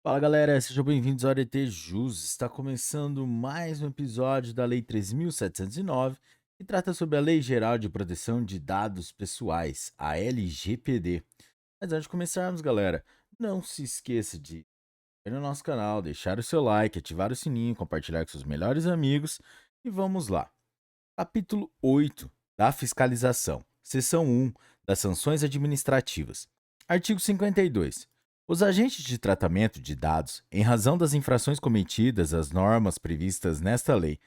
Fala galera, sejam bem-vindos ao ADT Jus. Está começando mais um episódio da Lei 3.709, que trata sobre a Lei Geral de Proteção de Dados Pessoais, a LGPD. Mas antes de começarmos, galera, não se esqueça de ir no nosso canal, deixar o seu like, ativar o sininho, compartilhar com seus melhores amigos e vamos lá. Capítulo 8 da Fiscalização. Seção 1 das Sanções Administrativas. Artigo 52. Os agentes de tratamento de dados, em razão das infrações cometidas às normas previstas nesta lei,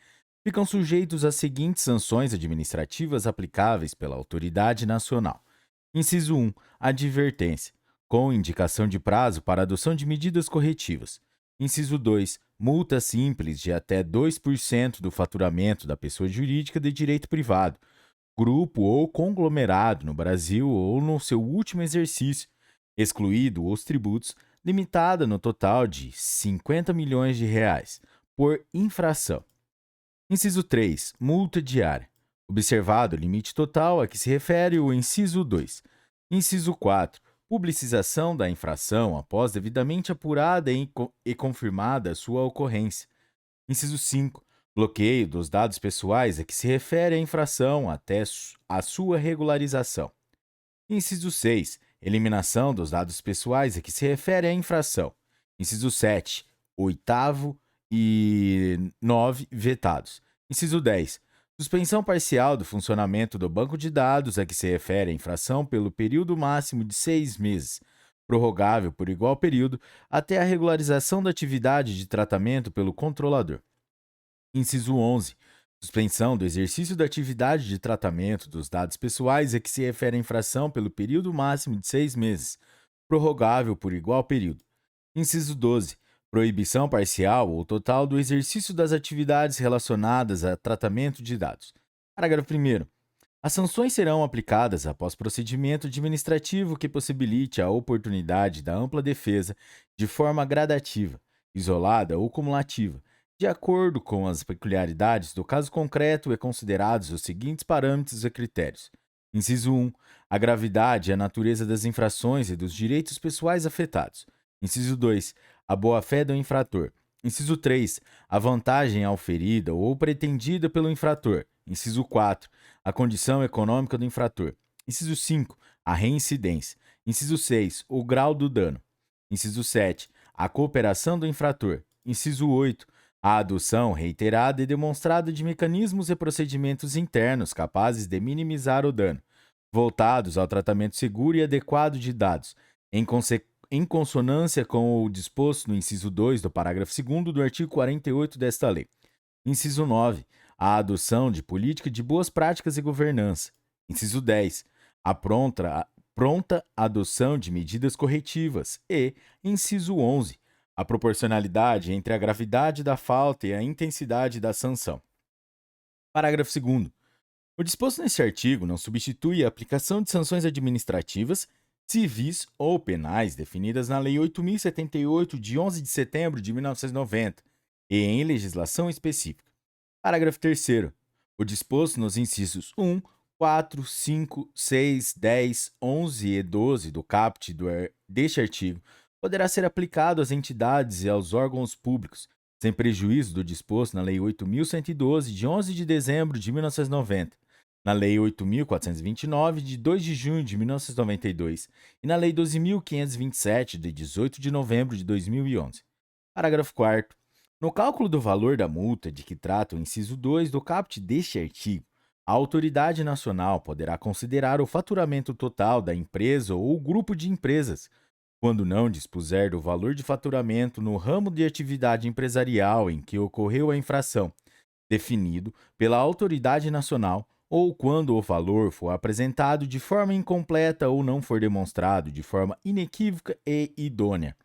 ficam sujeitos às seguintes sanções administrativas aplicáveis pela autoridade nacional. Inciso 1. Advertência, com indicação de prazo para adoção de medidas corretivas. Inciso 2. Multa simples de até 2% do faturamento da pessoa jurídica de direito privado, grupo ou conglomerado no Brasil ou no seu último exercício, excluído os tributos, limitada no total de R$ 50 milhões de reais, por infração. Inciso 3. Multa diária. Observado o limite total a que se refere o inciso 2. Inciso 4. Publicização da infração após devidamente apurada e confirmada sua ocorrência. Inciso 5. Bloqueio dos dados pessoais a que se refere a infração até a sua regularização. Inciso 6. Eliminação dos dados pessoais a que se refere à infração. Inciso 7. Oitavo e 9. Vetados. Inciso 10. Suspensão parcial do funcionamento do banco de dados a que se refere a infração pelo período máximo de 6 meses, prorrogável por igual período, até a regularização da atividade de tratamento pelo controlador. Inciso 11. Suspensão do exercício da atividade de tratamento dos dados pessoais a que se refere a infração pelo período máximo de 6 meses, prorrogável por igual período. Inciso 12. Proibição parcial ou total do exercício das atividades relacionadas a tratamento de dados. Parágrafo 1º. As sanções serão aplicadas após procedimento administrativo que possibilite a oportunidade da ampla defesa de forma gradativa, isolada ou cumulativa, de acordo com as peculiaridades do caso concreto e considerados os seguintes parâmetros e critérios. Inciso 1. A gravidade e a natureza das infrações e dos direitos pessoais afetados. Inciso 2. A boa-fé do infrator. Inciso 3. A vantagem auferida ou pretendida pelo infrator. Inciso 4. A condição econômica do infrator. Inciso 5. A reincidência. Inciso 6. O grau do dano. Inciso 7. A cooperação do infrator. Inciso 8. A adoção reiterada e demonstrada de mecanismos e procedimentos internos capazes de minimizar o dano, voltados ao tratamento seguro e adequado de dados, em consonância com o disposto no inciso 2 do parágrafo 2º do artigo 48 desta lei. Inciso 9. A adoção de política de boas práticas e governança. Inciso 10. A pronta adoção de medidas corretivas. E, inciso 11. A proporcionalidade entre a gravidade da falta e a intensidade da sanção. Parágrafo 2º. O disposto neste artigo não substitui a aplicação de sanções administrativas, civis ou penais definidas na Lei 8.078, de 11 de setembro de 1990, e em legislação específica. Parágrafo 3º. O disposto nos incisos 1, 4, 5, 6, 10, 11 e 12 do caput deste artigo poderá ser aplicado às entidades e aos órgãos públicos, sem prejuízo do disposto na Lei 8.112, de 11 de dezembro de 1990, na Lei 8.429, de 2 de junho de 1992 e na Lei 12.527, de 18 de novembro de 2011. Parágrafo 4º. No cálculo do valor da multa de que trata o inciso 2 do caput deste artigo, a autoridade nacional poderá considerar o faturamento total da empresa ou grupo de empresas, quando não dispuser do valor de faturamento no ramo de atividade empresarial em que ocorreu a infração, definido pela autoridade nacional, ou quando o valor for apresentado de forma incompleta ou não for demonstrado de forma inequívoca e idônea.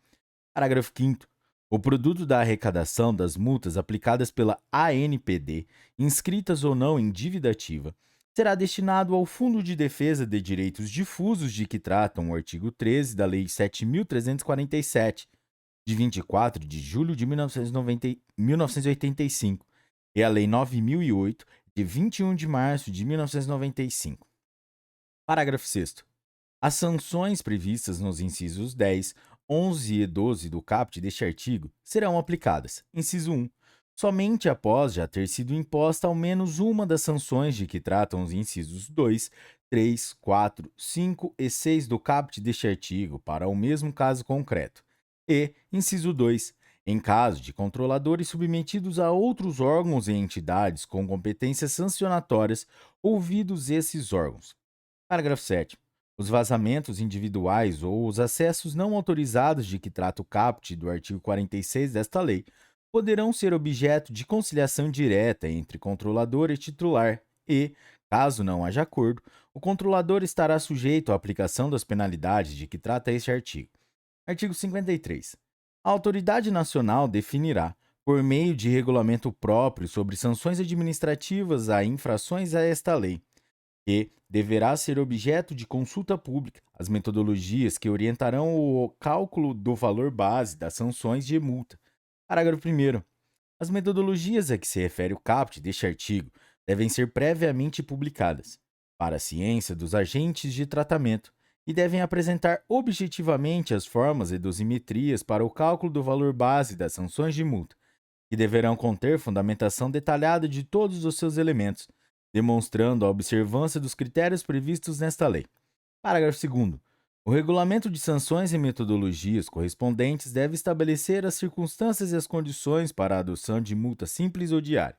Parágrafo 5º. O produto da arrecadação das multas aplicadas pela ANPD, inscritas ou não em dívida ativa, será destinado ao Fundo de Defesa de Direitos Difusos de que tratam o artigo 13 da Lei 7.347, de 24 de julho de 1985, e a Lei 9.008, de 21 de março de 1995. Parágrafo 6º. As sanções previstas nos incisos 10, 11 e 12 do caput deste artigo serão aplicadas. Inciso 1. Somente após já ter sido imposta ao menos uma das sanções de que tratam os incisos 2, 3, 4, 5 e 6 do caput deste artigo para o mesmo caso concreto. E, inciso 2, em caso de controladores submetidos a outros órgãos e entidades com competências sancionatórias, ouvidos esses órgãos. Parágrafo 7º. Os vazamentos individuais ou os acessos não autorizados de que trata o caput do artigo 46 desta lei poderão ser objeto de conciliação direta entre controlador e titular e, caso não haja acordo, o controlador estará sujeito à aplicação das penalidades de que trata este artigo. Artigo 53. A autoridade nacional definirá, por meio de regulamento próprio sobre sanções administrativas a infrações a esta lei, que deverá ser objeto de consulta pública as metodologias que orientarão o cálculo do valor base das sanções de multa. Parágrafo 1º. As metodologias a que se refere o caput deste artigo devem ser previamente publicadas para a ciência dos agentes de tratamento e devem apresentar objetivamente as formas e dosimetrias para o cálculo do valor base das sanções de multa, que deverão conter fundamentação detalhada de todos os seus elementos, demonstrando a observância dos critérios previstos nesta lei. Parágrafo 2º. O regulamento de sanções e metodologias correspondentes deve estabelecer as circunstâncias e as condições para a adoção de multa simples ou diária.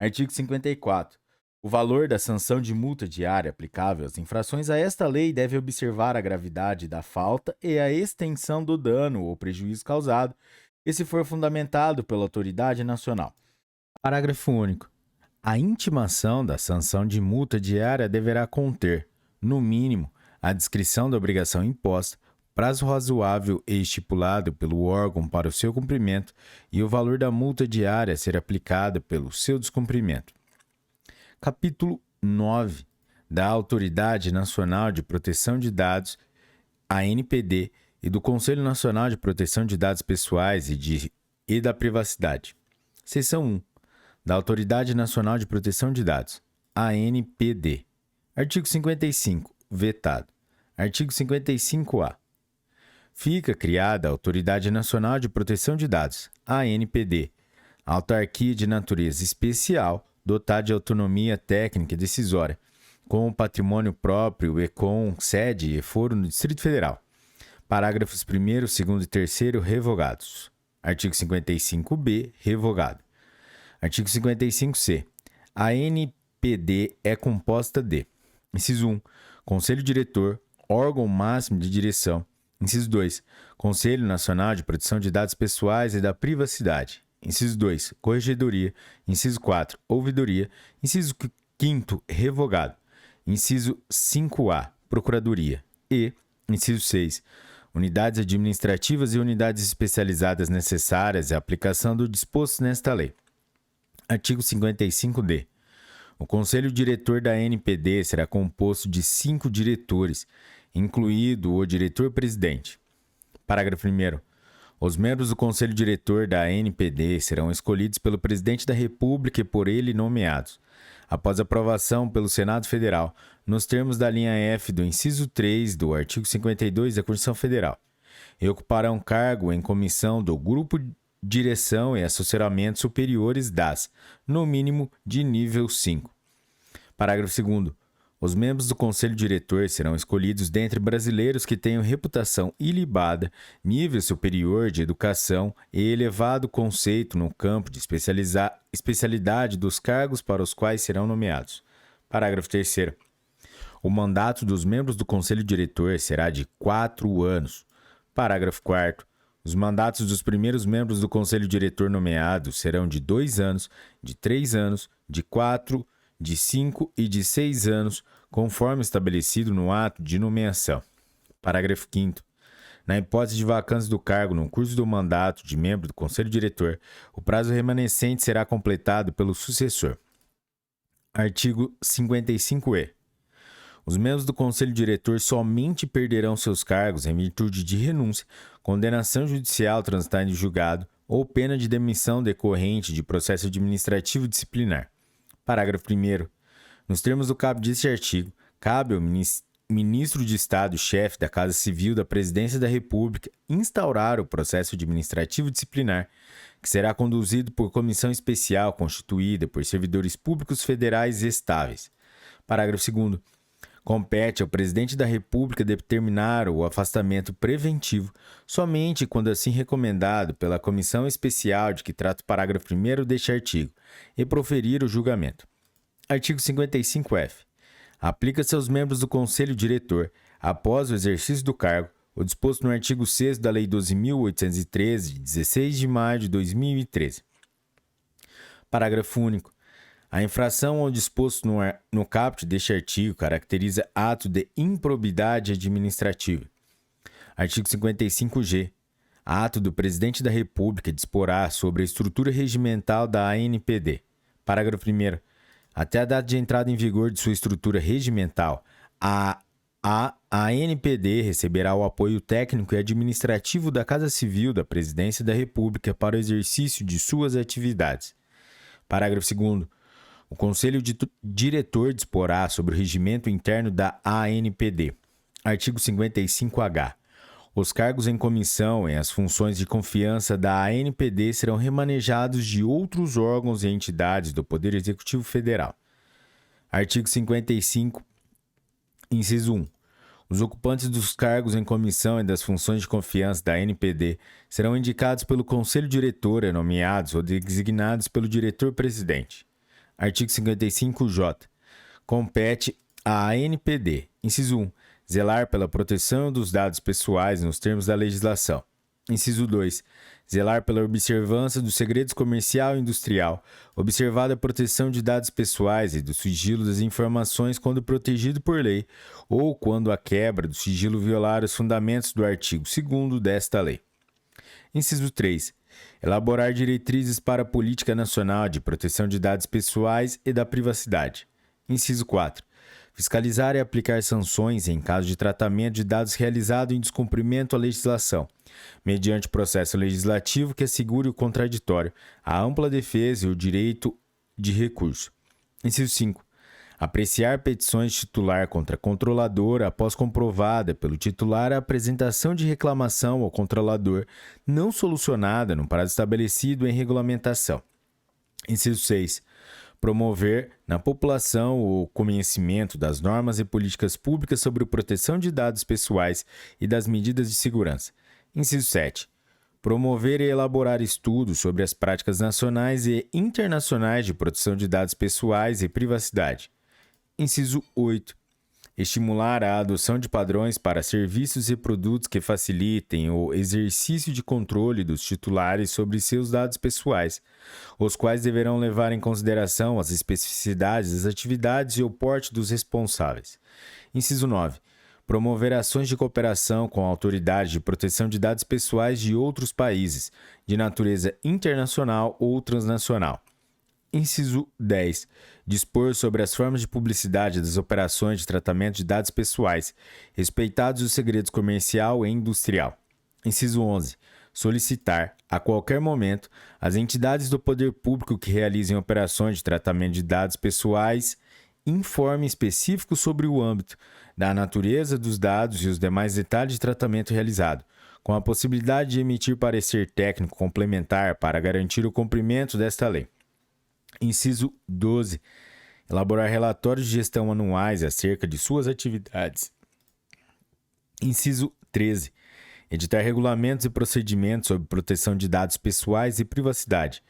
Artigo 54. O valor da sanção de multa diária aplicável às infrações a esta lei deve observar a gravidade da falta e a extensão do dano ou prejuízo causado, e se for fundamentado pela autoridade nacional. Parágrafo único. A intimação da sanção de multa diária deverá conter, no mínimo, a descrição da obrigação imposta, prazo razoável e estipulado pelo órgão para o seu cumprimento e o valor da multa diária a ser aplicada pelo seu descumprimento. Capítulo 9 da Autoridade Nacional de Proteção de Dados, ANPD, e do Conselho Nacional de Proteção de Dados Pessoais e da Privacidade. Seção 1. Da Autoridade Nacional de Proteção de Dados, ANPD. Artigo 55. Vetado. Artigo 55-A. Fica criada a Autoridade Nacional de Proteção de Dados, ANPD, autarquia de natureza especial, dotada de autonomia técnica e decisória, com patrimônio próprio e com sede e foro no Distrito Federal. Parágrafos 1º, 2º e 3º revogados. Artigo 55-B, revogado. Artigo 55-C. A ANPD é composta de: inciso 1. Conselho Diretor, órgão máximo de direção. Inciso 2. Conselho Nacional de Proteção de Dados Pessoais e da Privacidade. Inciso 2. Corregedoria. Inciso 4. Ouvidoria. Inciso 5º. Revogado. Inciso 5A. Procuradoria. E, inciso 6. Unidades administrativas e unidades especializadas necessárias à aplicação do disposto nesta lei. Artigo 55-D. O Conselho Diretor da ANPD será composto de 5 diretores, incluído o diretor-presidente. Parágrafo 1º. Os membros do Conselho Diretor da ANPD serão escolhidos pelo Presidente da República e por ele nomeados, após aprovação pelo Senado Federal, nos termos da linha F do inciso 3 do artigo 52 da Constituição Federal, e ocuparão cargo em comissão do Grupo Direção e Assessoramento Superiores das, no mínimo, de nível 5. Parágrafo 2º. Os membros do Conselho Diretor serão escolhidos dentre brasileiros que tenham reputação ilibada, nível superior de educação e elevado conceito no campo de especialidade dos cargos para os quais serão nomeados. Parágrafo 3º. O mandato dos membros do Conselho Diretor será de 4 anos. Parágrafo 4º. Os mandatos dos primeiros membros do Conselho Diretor nomeados serão de 2 anos, de 3 anos, de 4, de 5 e de 6 anos, conforme estabelecido no ato de nomeação. Parágrafo 5º. Na hipótese de vacância do cargo no curso do mandato de membro do Conselho Diretor, o prazo remanescente será completado pelo sucessor. Artigo 55-E. Os membros do Conselho Diretor somente perderão seus cargos em virtude de renúncia, condenação judicial transitada em julgado ou pena de demissão decorrente de processo administrativo disciplinar. Parágrafo 1º. Nos termos do caput deste artigo, cabe ao ministro de Estado-chefe da Casa Civil da Presidência da República instaurar o processo administrativo disciplinar, que será conduzido por comissão especial constituída por servidores públicos federais estáveis. Parágrafo 2º. Compete ao Presidente da República determinar o afastamento preventivo somente quando assim recomendado pela comissão especial de que trata o parágrafo 1º deste artigo e proferir o julgamento. Artigo 55-F. Aplica-se aos membros do Conselho Diretor, após o exercício do cargo, o disposto no artigo 6º da Lei 12.813, de 16 de maio de 2013. Parágrafo único. A infração ao disposto no caput deste artigo caracteriza ato de improbidade administrativa. Artigo 55-G. Ato do Presidente da República disporá sobre a estrutura regimental da ANPD. Parágrafo 1º. Até a data de entrada em vigor de sua estrutura regimental, a ANPD receberá o apoio técnico e administrativo da Casa Civil da Presidência da República para o exercício de suas atividades. Parágrafo 2º. O Conselho Diretor disporá sobre o regimento interno da ANPD. Artigo 55-H. Os cargos em comissão e as funções de confiança da ANPD serão remanejados de outros órgãos e entidades do Poder Executivo Federal. Artigo 55, inciso 1. Os ocupantes dos cargos em comissão e das funções de confiança da ANPD serão indicados pelo Conselho Diretor e nomeados ou designados pelo Diretor-Presidente. Artigo 55-J. Compete à ANPD, inciso 1, zelar pela proteção dos dados pessoais nos termos da legislação. Inciso 2. Zelar pela observância do segredo comercial e industrial, observada a proteção de dados pessoais e do sigilo das informações quando protegido por lei ou quando a quebra do sigilo violar os fundamentos do artigo 2º desta lei. Inciso 3. Elaborar diretrizes para a Política Nacional de Proteção de Dados Pessoais e da Privacidade. Inciso 4. Fiscalizar e aplicar sanções em caso de tratamento de dados realizado em descumprimento à legislação, mediante processo legislativo que assegure o contraditório, a ampla defesa e o direito de recurso. Inciso 5. Apreciar petições de titular contra controlador após comprovada pelo titular a apresentação de reclamação ao controlador não solucionada no prazo estabelecido em regulamentação. Inciso 6. Promover na população o conhecimento das normas e políticas públicas sobre a proteção de dados pessoais e das medidas de segurança. Inciso 7. Promover e elaborar estudos sobre as práticas nacionais e internacionais de proteção de dados pessoais e privacidade. Inciso 8. Estimular a adoção de padrões para serviços e produtos que facilitem o exercício de controle dos titulares sobre seus dados pessoais, os quais deverão levar em consideração as especificidades das atividades e o porte dos responsáveis. Inciso 9. Promover ações de cooperação com a autoridade de proteção de dados pessoais de outros países, de natureza internacional ou transnacional. Inciso 10. Dispor sobre as formas de publicidade das operações de tratamento de dados pessoais, respeitados os segredos comercial e industrial. Inciso 11. Solicitar, a qualquer momento, às entidades do poder público que realizem operações de tratamento de dados pessoais informe específico sobre o âmbito, da natureza dos dados e os demais detalhes de tratamento realizado, com a possibilidade de emitir parecer técnico complementar para garantir o cumprimento desta lei. Inciso 12. Elaborar relatórios de gestão anuais acerca de suas atividades. Inciso 13. Editar regulamentos e procedimentos sobre proteção de dados pessoais e privacidade,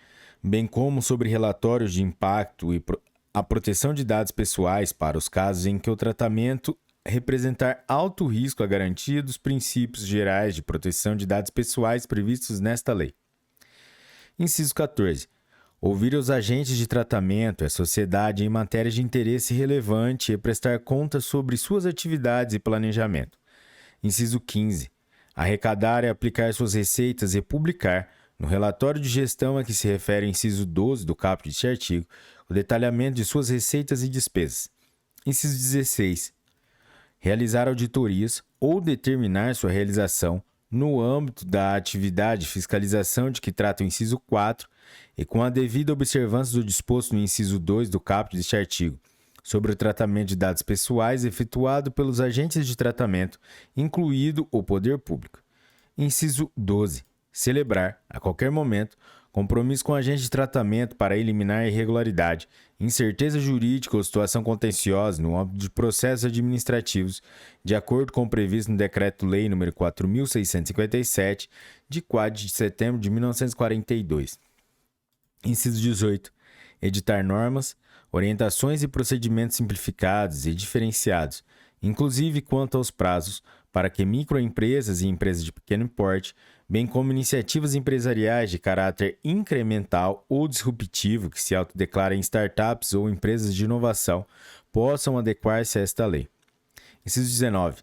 bem como sobre relatórios de impacto e a proteção de dados pessoais para os casos em que o tratamento representar alto risco à garantia dos princípios gerais de proteção de dados pessoais previstos nesta lei. Inciso 14. Ouvir os agentes de tratamento e a sociedade em matéria de interesse relevante e prestar contas sobre suas atividades e planejamento. Inciso 15. Arrecadar e aplicar suas receitas e publicar, no relatório de gestão a que se refere o inciso 12 do caput deste artigo, o detalhamento de suas receitas e despesas. Inciso 16. Realizar auditorias ou determinar sua realização no âmbito da atividade de fiscalização de que trata o inciso 4 e com a devida observância do disposto no inciso 2 do caput deste artigo, sobre o tratamento de dados pessoais efetuado pelos agentes de tratamento, incluído o poder público. Inciso 12. Celebrar, a qualquer momento, compromisso com o agente de tratamento para eliminar irregularidade, incerteza jurídica ou situação contenciosa no âmbito de processos administrativos, de acordo com o previsto no Decreto-Lei nº 4.657, de 4 de setembro de 1942. Inciso 18. Editar normas, orientações e procedimentos simplificados e diferenciados, inclusive quanto aos prazos, para que microempresas e empresas de pequeno porte, bem como iniciativas empresariais de caráter incremental ou disruptivo que se autodeclarem startups ou empresas de inovação, possam adequar-se a esta lei. Inciso 19.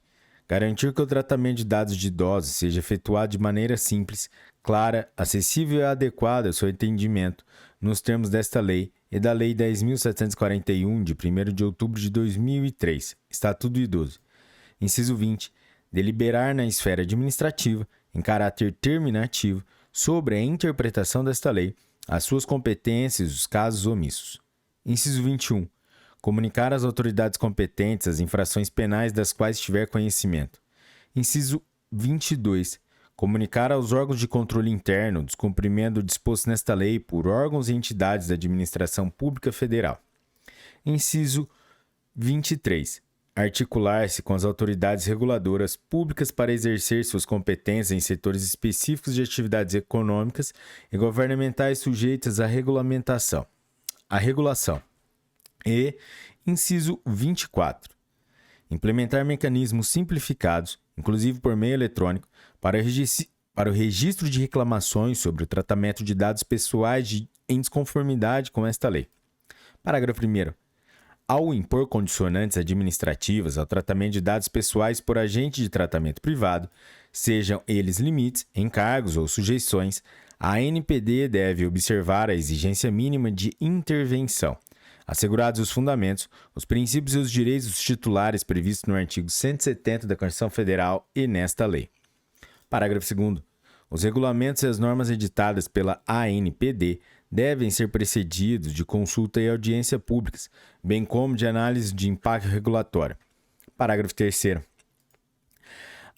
Garantir que o tratamento de dados de idosos seja efetuado de maneira simples, clara, acessível e adequada ao seu entendimento, nos termos desta lei e da Lei 10.741, de 1º de outubro de 2003, Estatuto do Idoso. Inciso 20. Deliberar na esfera administrativa, em caráter terminativo, sobre a interpretação desta lei, as suas competências e os casos omissos. Inciso 21. Comunicar às autoridades competentes as infrações penais das quais tiver conhecimento. Inciso 22. Comunicar aos órgãos de controle interno o descumprimento do disposto nesta lei por órgãos e entidades da administração pública federal. Inciso 23. Articular-se com as autoridades reguladoras públicas para exercer suas competências em setores específicos de atividades econômicas e governamentais sujeitas à regulação. E, inciso 24. Implementar mecanismos simplificados, inclusive por meio eletrônico, para o registro de reclamações sobre o tratamento de dados pessoais em desconformidade com esta lei. Parágrafo 1º. Ao impor condicionantes administrativas ao tratamento de dados pessoais por agente de tratamento privado, sejam eles limites, encargos ou sujeições, a ANPD deve observar a exigência mínima de intervenção, assegurados os fundamentos, os princípios e os direitos dos titulares previstos no artigo 170 da Constituição Federal e nesta lei. Parágrafo 2º. Os regulamentos e as normas editadas pela ANPD devem ser precedidos de consulta e audiência públicas, bem como de análise de impacto regulatório. Parágrafo 3º.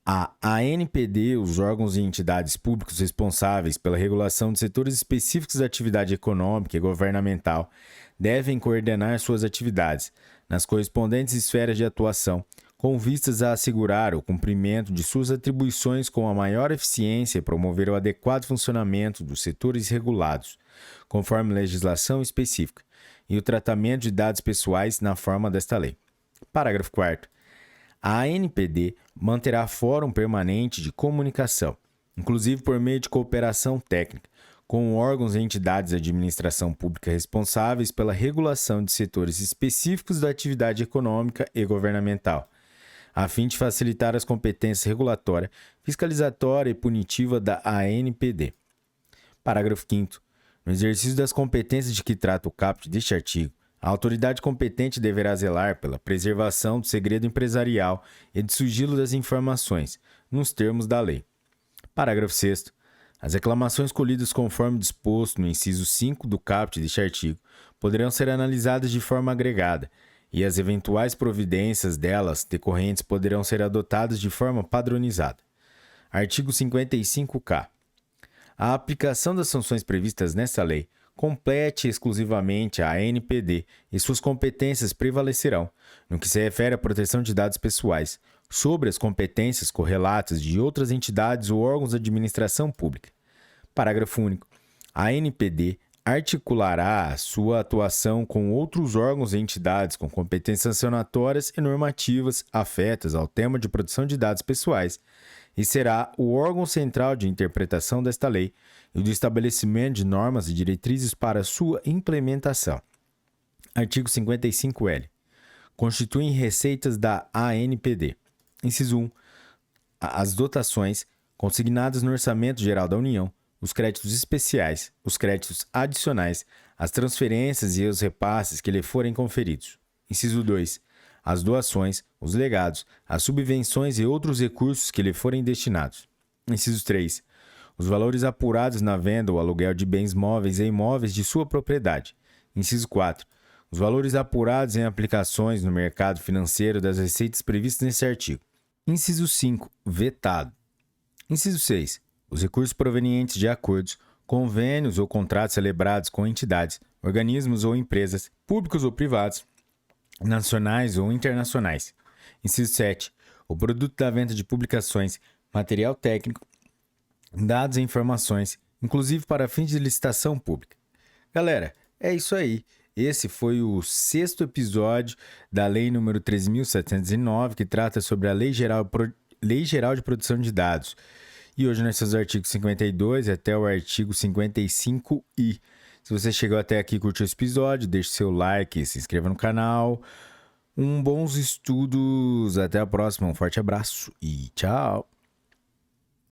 A ANPD, os órgãos e entidades públicos responsáveis pela regulação de setores específicos da atividade econômica e governamental devem coordenar suas atividades nas correspondentes esferas de atuação, com vistas a assegurar o cumprimento de suas atribuições com a maior eficiência e promover o adequado funcionamento dos setores regulados, conforme legislação específica, e o tratamento de dados pessoais na forma desta lei. Parágrafo 4º. A ANPD manterá fórum permanente de comunicação, inclusive por meio de cooperação técnica, com órgãos e entidades de administração pública responsáveis pela regulação de setores específicos da atividade econômica e governamental, a fim de facilitar as competências regulatória, fiscalizatória e punitiva da ANPD. Parágrafo 5º. No exercício das competências de que trata o caput deste artigo, a autoridade competente deverá zelar pela preservação do segredo empresarial e de sigilo das informações, nos termos da lei. Parágrafo 6º. As reclamações colhidas conforme disposto no inciso 5 do caput deste artigo poderão ser analisadas de forma agregada, e as eventuais providências delas decorrentes poderão ser adotadas de forma padronizada. Artigo 55-K. A aplicação das sanções previstas nesta lei compete exclusivamente a ANPD e suas competências prevalecerão, no que se refere à proteção de dados pessoais, sobre as competências correlatas de outras entidades ou órgãos da administração pública. Parágrafo único. A ANPD articulará a sua atuação com outros órgãos e entidades com competências sancionatórias e normativas afetas ao tema de proteção de dados pessoais e será o órgão central de interpretação desta lei e do estabelecimento de normas e diretrizes para sua implementação. Artigo 55-L. Constituem receitas da ANPD. Inciso 1. As dotações consignadas no Orçamento Geral da União, os créditos especiais, os créditos adicionais, as transferências e os repasses que lhe forem conferidos. Inciso 2. As doações, os legados, as subvenções e outros recursos que lhe forem destinados. Inciso 3. Os valores apurados na venda ou aluguel de bens móveis e imóveis de sua propriedade. Inciso 4. os valores apurados em aplicações no mercado financeiro das receitas previstas nesse artigo. Inciso 5. Vetado. Inciso 6. Os recursos provenientes de acordos, convênios ou contratos celebrados com entidades, organismos ou empresas, públicos ou privados, nacionais ou internacionais. Inciso 7. O produto da venda de publicações, material técnico, dados e informações, inclusive para fins de licitação pública. Galera, é isso aí. Esse foi o 6º episódio da Lei nº 13.709, que trata sobre a Lei Geral de Proteção de Dados. E hoje nós temos o artigo 52 até o artigo 55i. Se você chegou até aqui e curtiu esse episódio, deixe seu like, se inscreva no canal. Bons estudos, até a próxima, um forte abraço e tchau!